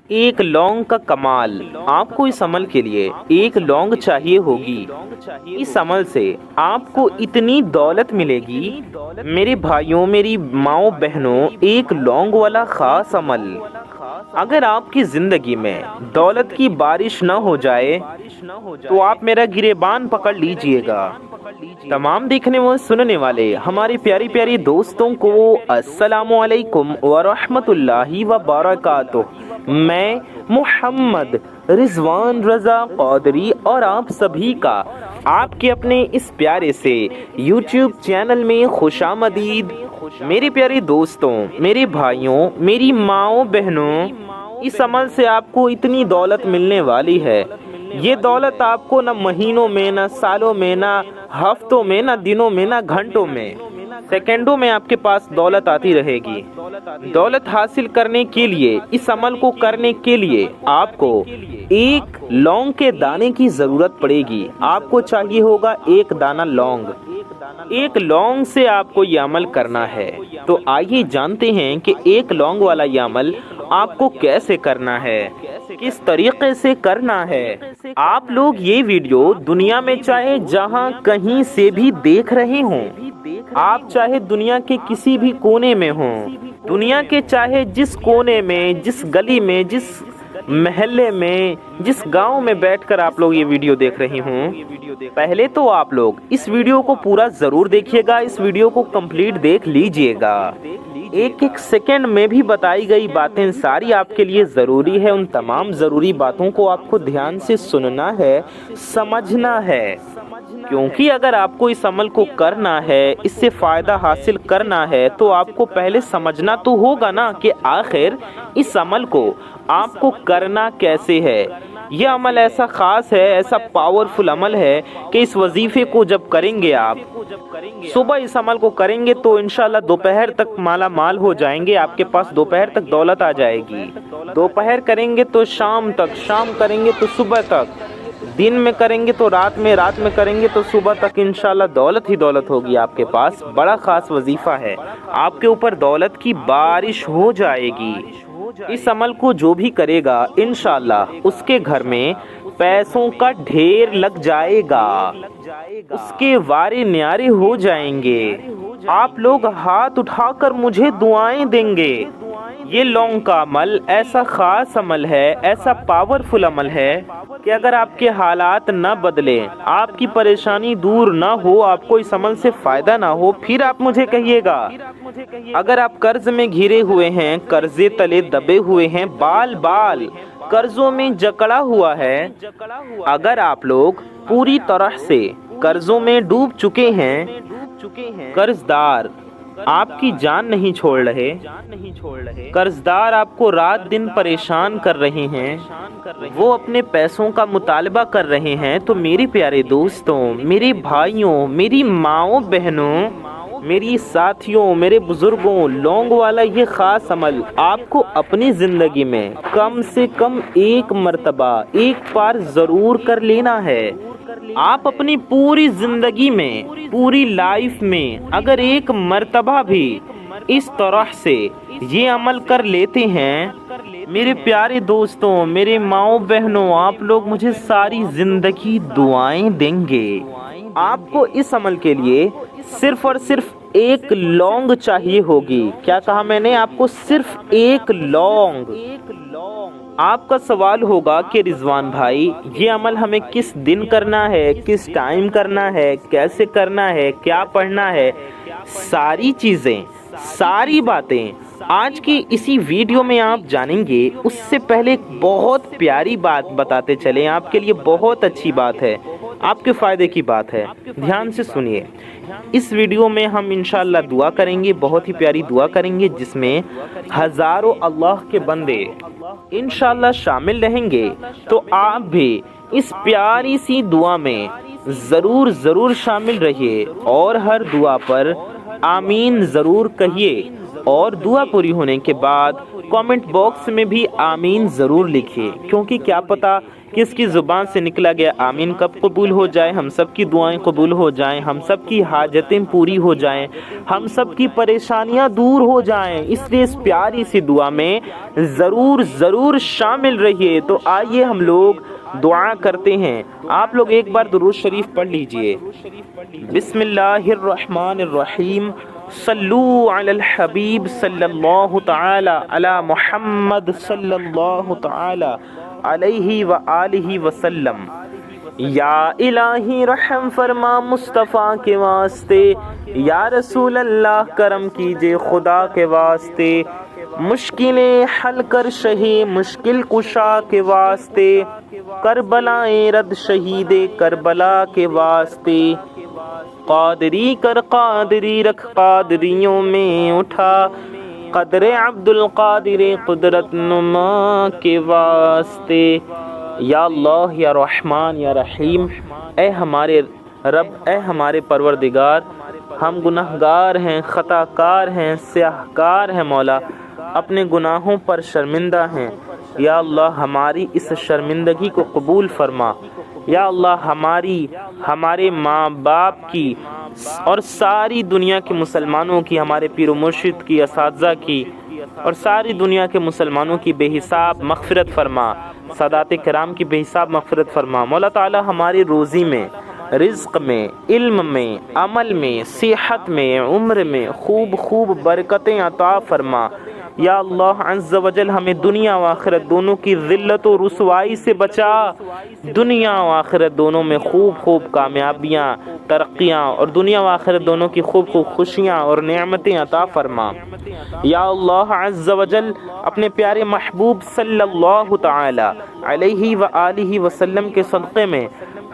ایک لونگ کا کمال۔ آپ کو اس عمل کے لیے ایک لونگ چاہیے ہوگی۔ اس عمل سے آپ کو اتنی دولت ملے گی میرے بھائیوں، میری ماؤں بہنوں، ایک لونگ والا خاص عمل۔ اگر آپ کی زندگی میں دولت کی بارش نہ ہو جائے تو آپ میرا گریبان پکڑ لیجئے گا۔ تمام دیکھنے و سننے والے ہمارے پیاری پیاری دوستوں کو السلام علیکم ورحمۃ اللہ وبرکاتہ۔ میں محمد رضوان رضا قادری اور آپ سبھی کا آپ کے اپنے اس پیارے سے یوٹیوب چینل میں خوش آمدید۔ میرے پیارے دوستوں، میرے بھائیوں، میری ماؤں بہنوں، اس عمل سے آپ کو اتنی دولت ملنے والی ہے۔ یہ دولت آپ کو نہ مہینوں میں، نہ سالوں میں، نہ ہفتوں میں، نہ دنوں میں، نہ گھنٹوں میں، سیکنڈوں میں آپ کے پاس دولت آتی رہے گی۔ دولت حاصل کرنے کے لیے، اس عمل کو کرنے کے لیے آپ کو ایک لونگ کے دانے کی ضرورت پڑے گی۔ آپ کو چاہیے ہوگا ایک دانہ لونگ۔ ایک لونگ سے آپ کو یہ عمل کرنا ہے۔ تو آئیے جانتے ہیں کہ ایک لونگ والا یہ عمل آپ کو کیسے کرنا ہے، کس طریقے سے کرنا ہے۔ آپ لوگ یہ ویڈیو دنیا میں چاہے جہاں کہیں سے بھی دیکھ رہے ہوں، آپ چاہے دنیا کے کسی بھی کونے میں ہوں، دنیا کے چاہے جس کونے میں، جس گلی میں، جس محلے میں، جس گاؤں میں بیٹھ کر آپ لوگ یہ ویڈیو دیکھ رہے ہوں، پہلے تو آپ لوگ اس ویڈیو کو پورا ضرور دیکھیے گا، اس ویڈیو کو کمپلیٹ دیکھ لیجئے گا۔ ایک ایک سیکنڈ میں بھی بتائی گئی باتیں ساری آپ کے لیے ضروری ہے۔ ان تمام ضروری باتوں کو آپ کو دھیان سے سننا ہے، سمجھنا ہے، کیونکہ اگر آپ کو اس عمل کو کرنا ہے، اس سے فائدہ حاصل کرنا ہے، تو آپ کو پہلے سمجھنا تو ہوگا نا کہ آخر اس عمل کو آپ کو کرنا کیسے ہے۔ یہ عمل ایسا خاص ہے، ایسا پاورفل عمل ہے کہ اس وظیفے کو جب کریں گے، آپ صبح اس عمل کو کریں گے تو انشاءاللہ دوپہر تک مالا مال ہو جائیں گے، آپ کے پاس دوپہر تک دولت آ جائے گی۔ دوپہر کریں گے تو شام تک، شام کریں گے تو صبح تک، دن میں کریں گے تو رات میں، رات میں کریں گے تو صبح تک انشاءاللہ دولت ہی دولت ہوگی آپ کے پاس۔ بڑا خاص وظیفہ ہے، آپ کے اوپر دولت کی بارش ہو جائے گی۔ اس عمل کو جو بھی کرے گا انشاءاللہ اس کے گھر میں پیسوں کا ڈھیر لگ جائے گا، اس کے وارے نیارے ہو جائیں گے۔ آپ لوگ ہاتھ اٹھا کر مجھے دعائیں دیں گے۔ یہ لونگ کا عمل ایسا خاص عمل ہے، ایسا پاورفل عمل ہے کہ اگر آپ کے حالات نہ بدلیں، آپ کی پریشانی دور نہ ہو، آپ کو اس عمل سے فائدہ نہ ہو، پھر آپ مجھے کہیے گا۔ اگر آپ قرض میں گھرے ہوئے ہیں، قرضے تلے دبے ہوئے ہیں، بال بال قرضوں میں جکڑا ہوا ہے، اگر آپ لوگ پوری طرح سے قرضوں میں ڈوب چکے ہیں، قرض دار آپ کی جان نہیں چھوڑ رہے، قرض دار آپ کو رات دن پریشان کر رہے ہیں، وہ اپنے پیسوں کا مطالبہ کر رہے ہیں، تو میرے پیارے دوستوں، میرے بھائیوں، میری ماؤں بہنوں، میری ساتھیوں، میرے بزرگوں، لونگ والا یہ خاص عمل آپ کو اپنی زندگی میں کم سے کم ایک مرتبہ، ایک بار ضرور کر لینا ہے۔ آپ اپنی پوری زندگی میں، پوری لائف میں اگر ایک مرتبہ بھی اس طرح سے یہ عمل کر لیتے ہیں، میرے پیارے دوستوں، میرے ماؤں بہنوں، آپ لوگ مجھے ساری زندگی دعائیں دیں گے۔ آپ کو اس عمل کے لیے صرف اور صرف ایک لونگ چاہیے ہوگی۔ کیا کہا میں نے؟ آپ کو صرف ایک لونگ۔ آپ کا سوال ہوگا کہ رضوان بھائی، یہ عمل ہمیں کس دن کرنا ہے، کس ٹائم کرنا ہے، کیسے کرنا ہے، کیا پڑھنا ہے، ساری چیزیں، ساری باتیں آج کی اسی ویڈیو میں آپ جانیں گے۔ اس سے پہلے ایک بہت پیاری بات بتاتے چلیں، آپ کے لیے بہت اچھی بات ہے، آپ کے فائدے کی بات ہے، دھیان سے سنیے۔ اس ویڈیو میں ہم انشاءاللہ دعا کریں گے، بہت ہی پیاری دعا کریں گے، جس میں ہزاروں اللہ کے بندے انشاءاللہ شامل رہیں گے۔ تو آپ بھی اس پیاری سی دعا میں ضرور ضرور شامل رہیے، اور ہر دعا پر آمین ضرور کہیے، اور دعا پوری ہونے کے بعد کامنٹ باکس میں بھی آمین ضرور لکھیے، کیونکہ کیا پتا کس کی زبان سے نکلا گیا آمین کب قبول ہو جائے، ہم سب کی دعائیں قبول ہو جائیں، ہم سب کی حاجتیں پوری ہو جائیں، ہم سب کی پریشانیاں دور ہو جائیں۔ اس لیے اس پیاری سی دعا میں ضرور شامل رہیے۔ تو آئیے ہم لوگ دعا کرتے ہیں۔ آپ لوگ ایک بار درود شریف پڑھ لیجئے۔ بسم اللہ الرحمن الرحیم، صلو علی الحبیب صلی اللہ تعالی علی محمد صلی اللہ تعالی علیہ وآلہ وسلم۔ یا الہی رحم فرما مصطفیٰ کے واسطے، یا رسول اللہ کرم کیجئے خدا کے واسطے، مشکلیں حل کر شہی مشکل کشا کے واسطے، کربلائیں رد شہید کربلا کے واسطے، قادری کر قادری رکھ قادریوں میں اٹھا، قدر عبد القادر قدرت نما کے واسطے۔ یا اللہ یا رحمان یا رحیم، اے ہمارے رب، اے ہمارے پروردگار، ہم گناہگار ہیں، خطا کار ہیں، سیاہ کار ہیں مولا، اپنے گناہوں پر شرمندہ ہیں۔ یا اللہ ہماری اس شرمندگی کو قبول فرما۔ یا اللہ ہمارے ماں باپ کی اور ساری دنیا کے مسلمانوں کی، ہمارے پیر و مرشد کی، اساتذہ کی اور ساری دنیا کے مسلمانوں کی بے حساب مغفرت فرما، سادات کرام کی بے حساب مغفرت فرما۔ مولا تعالی ہماری روزی میں، رزق میں، علم میں، عمل میں، صحت میں، عمر میں خوب برکتیں عطا فرما۔ یا اللہ عز و جل ہمیں دنیا و آخرت دونوں کی ذلت و رسوائی سے بچا، دنیا و آخرت دونوں میں خوب کامیابیاں، ترقیاں اور دنیا و آخرت دونوں کی خوب خوشیاں اور نعمتیں عطا فرما۔ یا اللہ عز و جل اپنے پیارے محبوب صلی اللہ تعالی علیہ وآلہ وسلم کے صدقے میں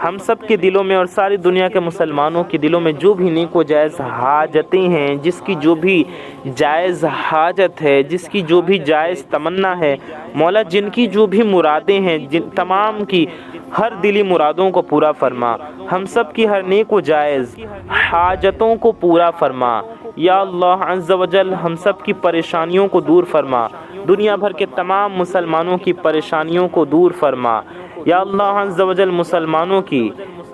ہم سب کے دلوں میں اور ساری دنیا کے مسلمانوں کے دلوں میں جو بھی نیک و جائز حاجتیں ہیں، جس کی جو بھی جائز حاجت ہے، جس کی جو بھی جائز تمنا ہے مولا، جن کی جو بھی مرادیں ہیں، تمام کی ہر دلی مرادوں کو پورا فرما، ہم سب کی ہر نیک و جائز حاجتوں کو پورا فرما۔ یا اللہ عز و جل ہم سب کی پریشانیوں کو دور فرما، دنیا بھر کے تمام مسلمانوں کی پریشانیوں کو دور فرما۔ یا اللہ عز و جل مسلمانوں کی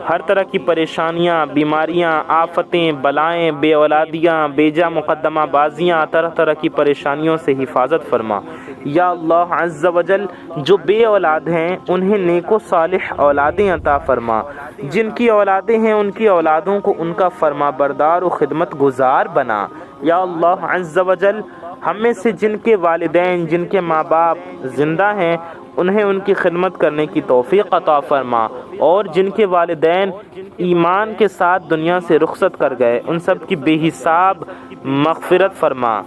ہر طرح کی پریشانیاں، بیماریاں، آفتیں، بلائیں، بے اولادیاں، بیجا مقدمہ بازیاں، طرح کی پریشانیوں سے حفاظت فرما۔ یا اللہ عز و جل جو بے اولاد ہیں انہیں نیک و صالح اولادیں عطا فرما، جن کی اولادیں ہیں ان کی اولادوں کو ان کا فرما بردار و خدمت گزار بنا۔ یا اللہ عز و جل ہم میں سے جن کے والدین، جن کے ماں باپ زندہ ہیں انہیں ان کی خدمت کرنے کی توفیق عطا فرما، اور جن کے والدین ایمان کے ساتھ دنیا سے رخصت کر گئے ان سب کی بے حساب مغفرت فرما۔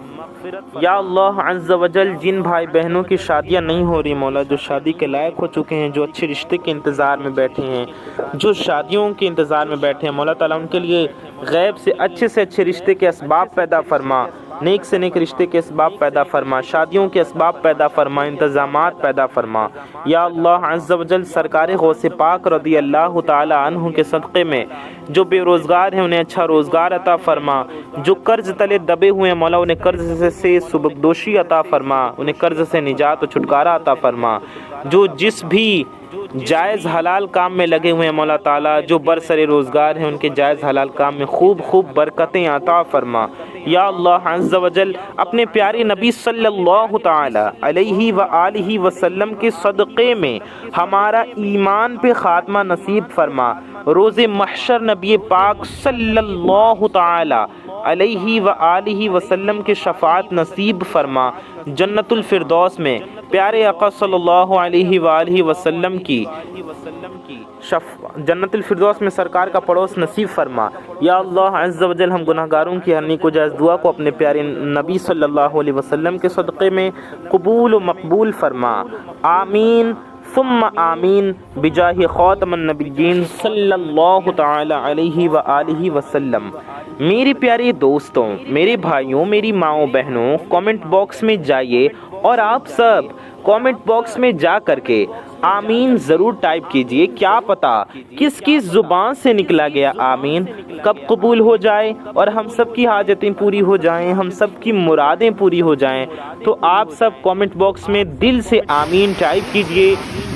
یا اللہ عز و جل جن بھائی بہنوں کی شادیاں نہیں ہو رہی مولا، جو شادی کے لائق ہو چکے ہیں، جو اچھے رشتے کے انتظار میں بیٹھے ہیں، جو شادیوں کے انتظار میں بیٹھے ہیں مولا تعالیٰ ان کے لیے غیب سے اچھے رشتے کے اسباب پیدا فرما، نیک سے نیک رشتے کے اسباب پیدا فرما، شادیوں کے اسباب پیدا فرما، انتظامات پیدا فرما۔ یا اللہ عز و جل سرکار غوث پاک رضی اللہ تعالی عنہ کے صدقے میں جو بے روزگار ہیں انہیں اچھا روزگار عطا فرما، جو قرض تلے دبے ہوئے ہیں مولا انہیں قرض سے سبکدوشی عطا فرما، انہیں قرض سے نجات و چھٹکارا عطا فرما، جو جس بھی جائز حلال کام میں لگے ہوئے ہیں مولا تعالیٰ، جو برسر روزگار ہیں ان کے جائز حلال کام میں خوب برکتیں عطا فرما۔ یا اللہ عز و جل اپنے پیارے نبی صلی اللہ تعالی علیہ وآلہ وسلم کے صدقے میں ہمارا ایمان پہ خاتمہ نصیب فرما، روز محشر نبی پاک صلی اللہ تعالی علیہ وآلہ وسلم کے شفاعت نصیب فرما، جنت الفردوس میں پیارے آقا صلی اللہ علیہ وآلہ وسلم کی جنت الفردوس میں سرکار کا پڑوس نصیب فرما۔ یا اللہ عز و جل ہم گناہگاروں کی ہر نیک و جائز دعا کو اپنے پیارے نبی صلی اللہ علیہ وسلم کے صدقے میں قبول و مقبول فرما، آمین ثم آمین بجاہ خاتم النبیین صلی اللہ تعالی علیہ وآلہ وسلم۔ میری پیارے دوستوں، میرے بھائیوں، میری ماؤں بہنوں، کامنٹ باکس میں جائیے اور آپ سب کامنٹ باکس میں جا کر کے آمین ضرور ٹائپ کیجئے۔ کیا پتہ کس کی زبان سے نکلا گیا آمین کب قبول ہو جائے اور ہم سب کی حاجتیں پوری ہو جائیں، ہم سب کی مرادیں پوری ہو جائیں۔ تو آپ سب کامنٹ باکس میں دل سے آمین ٹائپ کیجئے،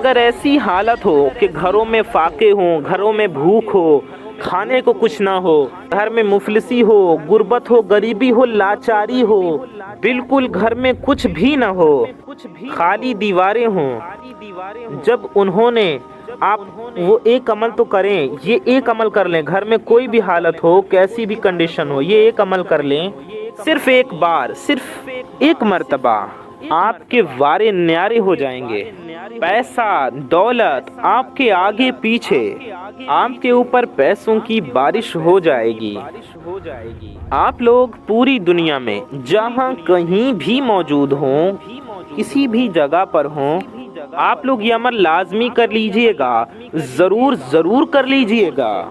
اگر ایسی حالت ہو کہ گھروں میں فاقے ہوں، گھروں میں بھوک ہو، کھانے کو کچھ نہ ہو، گھر میں مفلسی ہو، غربت ہو، غریبی ہو، لاچاری ہو، بالکل گھر میں کچھ بھی نہ ہو، خالی دیواریں ہوں، جب انہوں نے آپ وہ ایک عمل تو کریں، یہ ایک عمل کر لیں، گھر میں کوئی بھی حالت ہو، کیسی بھی کنڈیشن ہو، یہ ایک عمل کر لیں، صرف ایک بار، صرف ایک مرتبہ آپ کے وارے نیارے ہو جائیں گے، پیسہ دولت آپ کے آگے پیچھے، آپ کے اوپر پیسوں کی بارش ہو جائے گی۔ آپ لوگ پوری دنیا میں جہاں کہیں بھی موجود ہوں، کسی بھی جگہ پر ہوں، آپ لوگ یہ عمل لازمی کر لیجئے گا، ضرور کر لیجئے گا،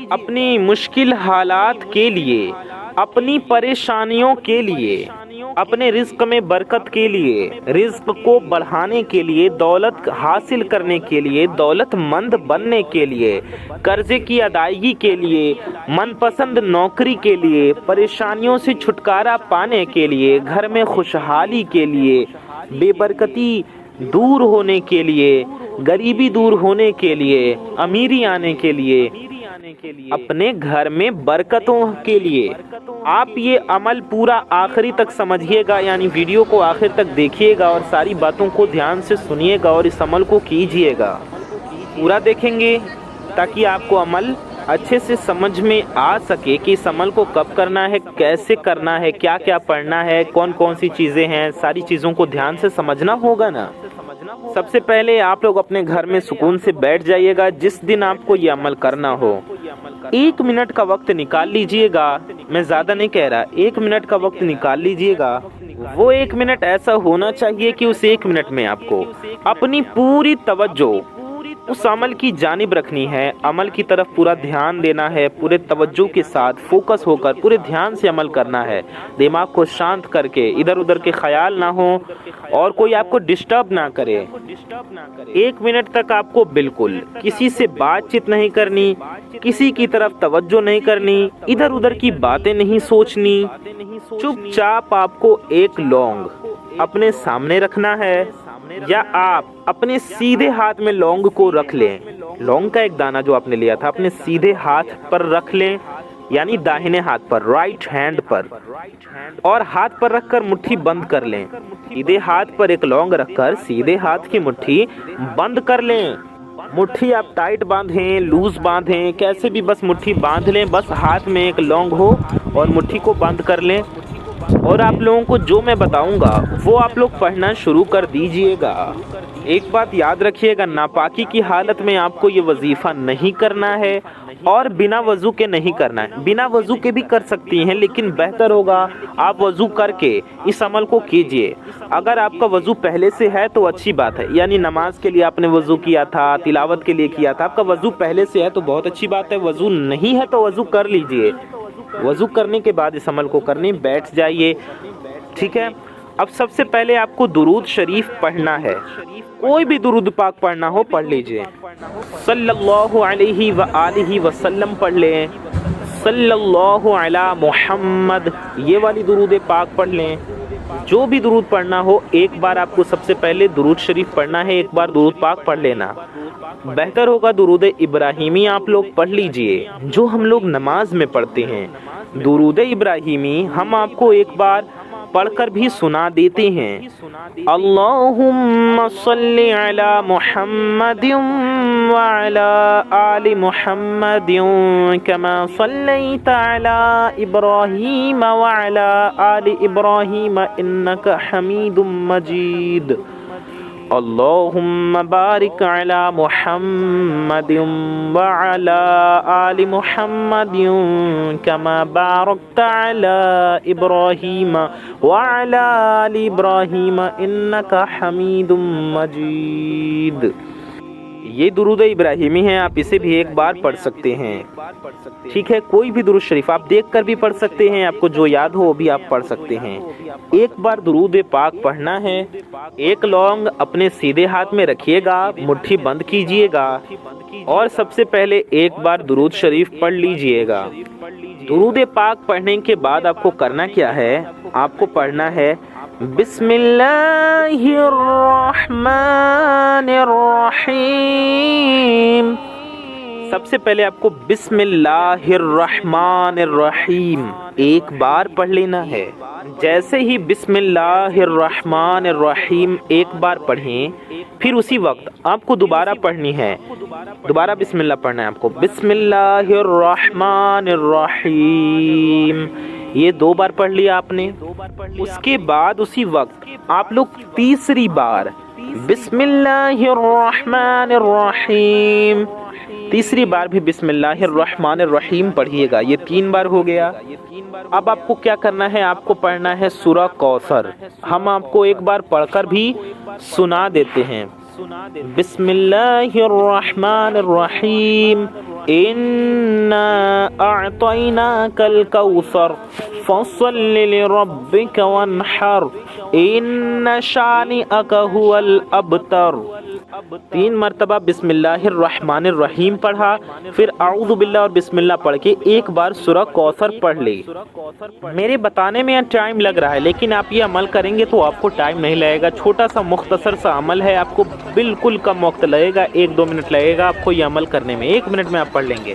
اپنی مشکل حالات کے لیے، اپنی پریشانیوں کے لیے، اپنے رزق میں برکت کے لیے، رزق کو بڑھانے کے لیے، دولت حاصل کرنے کے لیے، دولت مند بننے کے لیے، قرضے کی ادائیگی کے لیے، من پسند نوکری کے لیے، پریشانیوں سے چھٹکارا پانے کے لیے، گھر میں خوشحالی کے لیے، بے برکتی دور ہونے کے لیے، غریبی دور ہونے کے لیے، امیری آنے کے لیے، اپنے گھر میں برکتوں کے لیے آپ یہ عمل پورا آخری تک سمجھیے گا، یعنی ویڈیو کو آخر تک دیکھیے گا اور ساری باتوں کو دھیان سے سنیے گا اور اس عمل کو کیجیے گا، پورا دیکھیں گے تاکہ آپ کو عمل اچھے سے سمجھ میں آ سکے کہ اس عمل کو کب کرنا ہے، کیسے کرنا ہے، کیا کیا پڑھنا ہے، کون کون سی چیزیں ہیں، ساری چیزوں کو دھیان سے سمجھنا ہوگا نا۔ سب سے پہلے آپ لوگ اپنے گھر میں سکون سے بیٹھ جائیے گا، جس دن آپ کو یہ عمل کرنا ہو 1 منٹ کا وقت نکال لیجئے گا، میں زیادہ نہیں کہہ رہا، 1 منٹ کا وقت نکال لیجئے گا، وہ 1 منٹ ایسا ہونا چاہیے کہ اس 1 منٹ میں آپ کو اپنی پوری توجہ اس عمل کی جانب رکھنی ہے، عمل کی طرف پورا دھیان دینا ہے، پورے توجہ کے ساتھ فوکس ہو کر پورے دھیان سے عمل کرنا ہے، دماغ کو شانت کر کے، ادھر ادھر کے خیال نہ ہوں اور کوئی آپ کو ڈسٹرب نہ کرے۔ 1 منٹ تک آپ کو بالکل کسی سے بات چیت نہیں کرنی، کسی کی طرف توجہ نہیں کرنی، ادھر ادھر کی باتیں نہیں سوچنی، چپ چاپ آپ کو ایک لونگ اپنے سامنے رکھنا ہے، یا آپ اپنے سیدھے ہاتھ میں لونگ کو رکھ لیں، لونگ کا ایک دانہ جو آپ نے لیا تھا اپنے سیدھے ہاتھ پر رکھ لیں، یعنی داہنے ہاتھ پر، رائٹ ہینڈ پر، اور ہاتھ پر رکھ کر مٹھی بند کر لیں، سیدھے ہاتھ پر ایک لونگ رکھ کر سیدھے ہاتھ کی مٹھی بند کر لیں، مٹھی آپ ٹائٹ باندھیں، لوز باندھیں، کیسے بھی بس مٹھی باندھ لیں، بس ہاتھ میں ایک لونگ ہو اور مٹھی کو بند کر لیں، اور آپ لوگوں کو جو میں بتاؤں گا وہ آپ لوگ پڑھنا شروع کر دیجئے گا۔ ایک بات یاد رکھیے گا، ناپاکی کی حالت میں آپ کو یہ وظیفہ نہیں کرنا ہے اور بنا وضو کے نہیں کرنا ہے، بنا وضو کے بھی کر سکتی ہیں لیکن بہتر ہوگا آپ وضو کر کے اس عمل کو کیجئے۔ اگر آپ کا وضو پہلے سے ہے تو اچھی بات ہے، یعنی نماز کے لیے آپ نے وضو کیا تھا، تلاوت کے لیے کیا تھا، آپ کا وضو پہلے سے ہے تو بہت اچھی بات ہے، وضو نہیں ہے تو وضو کر لیجئے، وضو کرنے کے بعد اس عمل کو کرنے بیٹھ جائیے، ٹھیک ہے۔ اب سب سے پہلے آپ کو درود شریف پڑھنا ہے، کوئی بھی درود پاک پڑھنا ہو پڑھ لیجئے، صلی اللہ علیہ وآلہ وسلم پڑھ لیں، صلی اللہ علی محمد، یہ والی درود پاک پڑھ لیں، جو بھی درود پڑھنا ہو ایک بار آپ کو سب سے پہلے درود شریف پڑھنا ہے، ایک بار درود پاک پڑھ لینا، بہتر ہوگا درود ابراہیمی آپ لوگ پڑھ لیجئے جو ہم لوگ نماز میں پڑھتے ہیں، درود ابراہیمی ہم آپ کو ایک بار پڑھ کر بھی سنا دیتے ہیں، اللہم صلی علی محمد وعلی آل محمد کما صلیت علی ابراہیم وعلی آل ابراہیم انک حمید مجید، اللہم بارک علی محمد وعلی آل محمد کما بارکت علی ابراہیم وعلی آل ابراہیم انک حمید مجید۔ یہ درود ابراہیمی ہے، آپ اسے بھی ایک بار پڑھ سکتے ہیں، ٹھیک ہے۔ کوئی بھی درود شریف آپ دیکھ کر بھی پڑھ سکتے ہیں، آپ کو جو یاد ہو وہ بھی آپ پڑھ سکتے ہیں، ایک بار درود پاک پڑھنا ہے، ایک لونگ اپنے سیدھے ہاتھ میں رکھیے گا، مٹھی بند کیجئے گا، اور سب سے پہلے ایک بار درود شریف پڑھ لیجئے گا۔ درود پاک پڑھنے کے بعد آپ کو کرنا کیا ہے، آپ کو پڑھنا ہے بسم اللہ الرحمن الرحیم۔ سب سے پہلے آپ کو بسم اللہ الرحمن الرحیم ایک بار پڑھ لینا ہے۔ جیسے ہی بسم اللہ الرحمن الرحیم ایک بار پڑھیں، پھر اسی وقت آپ کو دوبارہ پڑھنی ہے، دوبارہ بسم اللہ پڑھنا ہے آپ کو، بسم اللہ الرحمن الرحیم۔ یہ 2 بار پڑھ لیا آپ نے۔ اس کے بعد اسی وقت آپ لوگ تیسری بار بسم اللہ الرحمن الرحیم، تیسری بار بھی بسم اللہ الرحمن الرحیم پڑھیے گا۔ یہ 3 بار ہو گیا۔ اب آپ کو کیا کرنا ہے، آپ کو پڑھنا ہے سورہ کوثر۔ ہم آپ کو ایک بار پڑھ کر بھی سنا دیتے ہیں۔ بسم اللہ الرحمن الرحیم، انا اعطیناک الکوثر فصل لربک وانحر ان شانئک هو الابتر۔ 3 مرتبہ بسم اللہ الرحمن الرحیم پڑھا، پھر اعوذ باللہ اور بسم اللہ پڑھ کے ایک بار سورہ کوثر پڑھ لی۔ میرے بتانے میں ٹائم لگ رہا ہے، لیکن آپ یہ عمل کریں گے تو آپ کو ٹائم نہیں لگے گا۔ چھوٹا سا مختصر سا عمل ہے، آپ کو بالکل کم وقت لگے گا، 1-2 منٹ لگے گا آپ کو یہ عمل کرنے میں، 1 منٹ میں آپ پڑھ لیں گے۔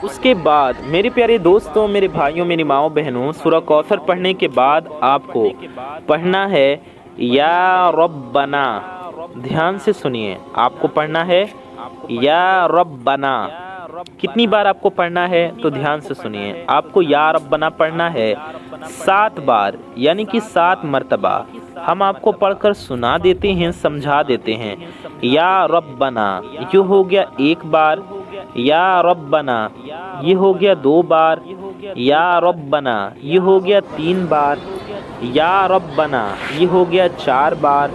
اس کے بعد میرے پیارے دوستوں، میرے بھائیوں، میری ماؤں بہنوں، سورہ کوثر پڑھنے کے بعد آپ کو پڑھنا ہے یا ربنا۔ دھیان سے سنیے، آپ کو پڑھنا ہے یا ربنا۔ کتنی بار آپ کو پڑھنا ہے تو دھیان سے سنیے، آپ کو یا ربنا پڑھنا ہے 7 بار، یعنی کہ 7 مرتبہ۔ ہم آپ کو پڑھ کر سنا دیتے ہیں، سمجھا دیتے ہیں۔ یا ربنا یہ ہو گیا 1 بار، یا ربنا یہ ہو گیا 2 بار، یا ربنا یہ ہو گیا 3 بار، یا ربنا یہ ہو گیا 4 بار،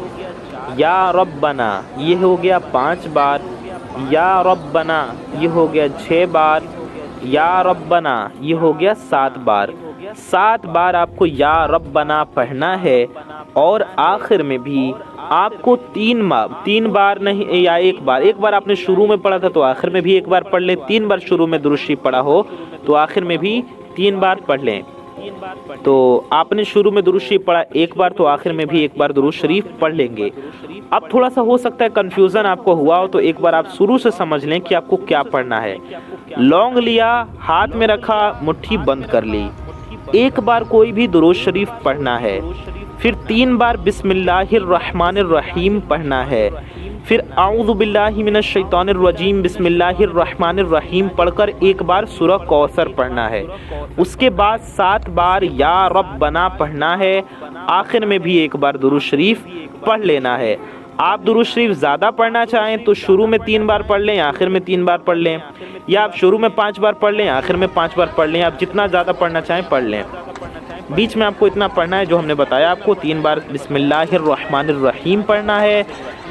یا ربنا یہ ہو گیا 5 بار، یا ربنا یہ ہو گیا 6 بار، یا ربنا یہ ہو گیا 7 بار۔ 7 بار آپ کو یا ربنا پڑھنا ہے، اور آخر میں بھی آپ کو 3 بار نہیں یا 1 بار، 1 بار آپ نے شروع میں پڑھا تھا تو آخر میں بھی 1 بار پڑھ لیں، 3 بار شروع میں درود شریف پڑھا ہو تو آخر میں بھی 3 بار پڑھ لیں۔ تو آپ نے شروع میں درود شریف پڑھا 1 بار تو آخر میں بھی 1 بار درود شریف پڑھ لیں گے۔ اب تھوڑا سا ہو سکتا ہے کنفیوژن آپ کو ہوا ہو، تو ایک بار آپ شروع سے سمجھ لیں کہ آپ کو کیا پڑھنا ہے۔ لونگ لیا، ہاتھ میں رکھا، مٹھی بند کر لی، 1 بار کوئی بھی درود شریف پڑھنا ہے، پھر 3 بار بسم اللہ الرحمن الرحیم پڑھنا ہے، پھر اعوذ باللہ من الشیطان الرجیم بسم اللہ الرحمن الرحیم پڑھ کر 1 بار سورہ کوثر پڑھنا ہے۔ اس کے بعد 7 بار یا ربنا پڑھنا ہے، آخر میں بھی 1 بار درود شریف پڑھ لینا ہے۔ آپ درود شریف زیادہ پڑھنا چاہیں تو شروع میں 3 بار پڑھ لیں، آخر میں 3 بار پڑھ لیں، یا آپ شروع میں 5 بار پڑھ لیں، آخر میں 5 بار پڑھ لیں، آپ جتنا زیادہ پڑھنا چاہیں پڑھ لیں۔ بیچ میں آپ کو اتنا پڑھنا ہے جو ہم نے بتایا آپ کو، 3 بار بسم اللہ الرحمن الرحیم پڑھنا ہے،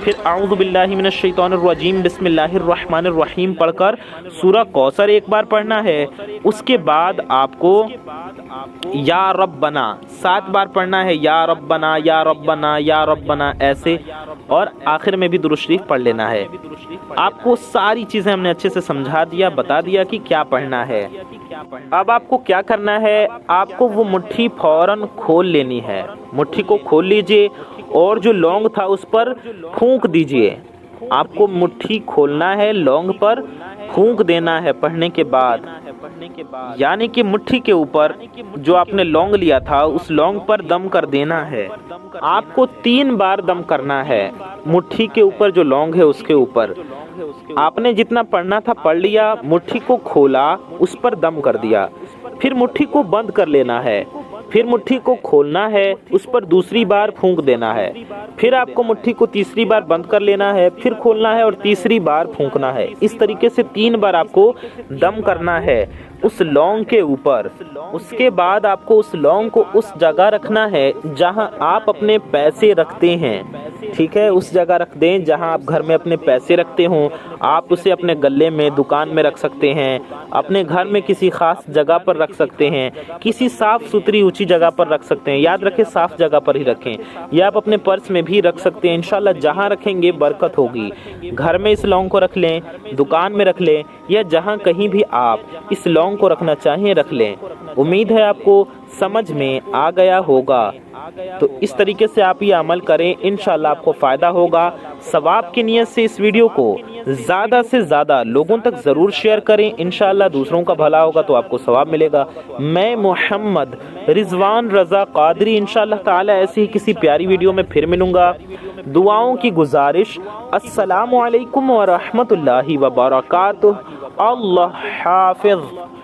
پھر اعوذ باللہ من الشیطان الرجیم بسم اللہ الرحمن الرحیم پڑھ کر سورہ کوثر 1 بار پڑھنا ہے۔ اس کے بعد آپ کو یا ربنا 7 بار پڑھنا ہے، یا ربنا یا ربنا یا ربنا ایسے، اور آخر میں بھی درود شریف پڑھ لینا ہے۔ آپ کو ساری چیزیں ہم نے اچھے سے سمجھا دیا، بتا دیا کہ کیا پڑھنا ہے۔ اب آپ کو کیا کرنا ہے، آپ کو وہ مٹھی فوراً کھول لینی ہے، مٹھی کو کھول لیجئے اور جو لونگ تھا اس پر پھونک دیجئے۔ آپ کو مٹھی کھولنا ہے، لونگ پر پھونک دینا ہے پڑھنے کے بعد، یعنی کہ مٹھی کے اوپر جو آپ نے لونگ لیا تھا اس لونگ پر دم کر دینا ہے۔ آپ کو 3 بار دم کرنا ہے، مٹھی کے اوپر جو لونگ ہے اس کے اوپر۔ آپ نے جتنا پڑھنا تھا پڑھ لیا، مٹھی کو کھولا، اس پر دم کر دیا، پھر مٹھی کو بند کر لینا ہے، پھر مٹھی کو کھولنا ہے، اس پر دوسری بار پھونک دینا ہے، پھر آپ کو مٹھی کو تیسری بار بند کر لینا ہے، پھر کھولنا ہے اور تیسری بار پھونکنا ہے۔ اس طریقے سے 3 بار آپ کو دم کرنا ہے اس لونگ کے اوپر۔ اس کے بعد آپ کو اس لونگ کو اس جگہ رکھنا ہے جہاں آپ اپنے پیسے رکھتے ہیں، ٹھیک ہے؟ اس جگہ رکھ دیں جہاں آپ گھر میں اپنے پیسے رکھتے ہوں۔ آپ اسے اپنے گلے میں، دکان میں رکھ سکتے ہیں، اپنے گھر میں کسی خاص جگہ پر رکھ سکتے ہیں، کسی صاف ستھری اونچی جگہ پر رکھ سکتے ہیں۔ یاد رکھیں صاف جگہ پر ہی رکھیں، یا آپ اپنے پرس میں بھی رکھ سکتے ہیں۔ انشاءاللہ جہاں رکھیں گے برکت ہوگی۔ گھر میں اس لونگ کو رکھ لیں، دکان میں رکھ لیں، یا جہاں کہیں بھی آپ اس لونگ لونگ کو رکھنا چاہیں رکھ لیں۔ امید ہے آپ کو سمجھ میں آ گیا ہوگا۔ تو اس طریقے سے آپ یہ عمل کریں، انشاءاللہ آپ کو فائدہ ہوگا۔ ثواب کی نیت سے اس ویڈیو کو زیادہ سے زیادہ لوگوں تک ضرور شیئر کریں، انشاءاللہ دوسروں کا بھلا ہوگا تو آپ کو ثواب ملے گا۔ میں محمد رضوان رضا قادری انشاءاللہ تعالی ایسی ہی کسی پیاری ویڈیو میں پھر ملوں گا۔ دعاؤں کی گزارش، السلام علیکم ورحمۃ اللہ وبرکاتہ۔ اللہ حافظ۔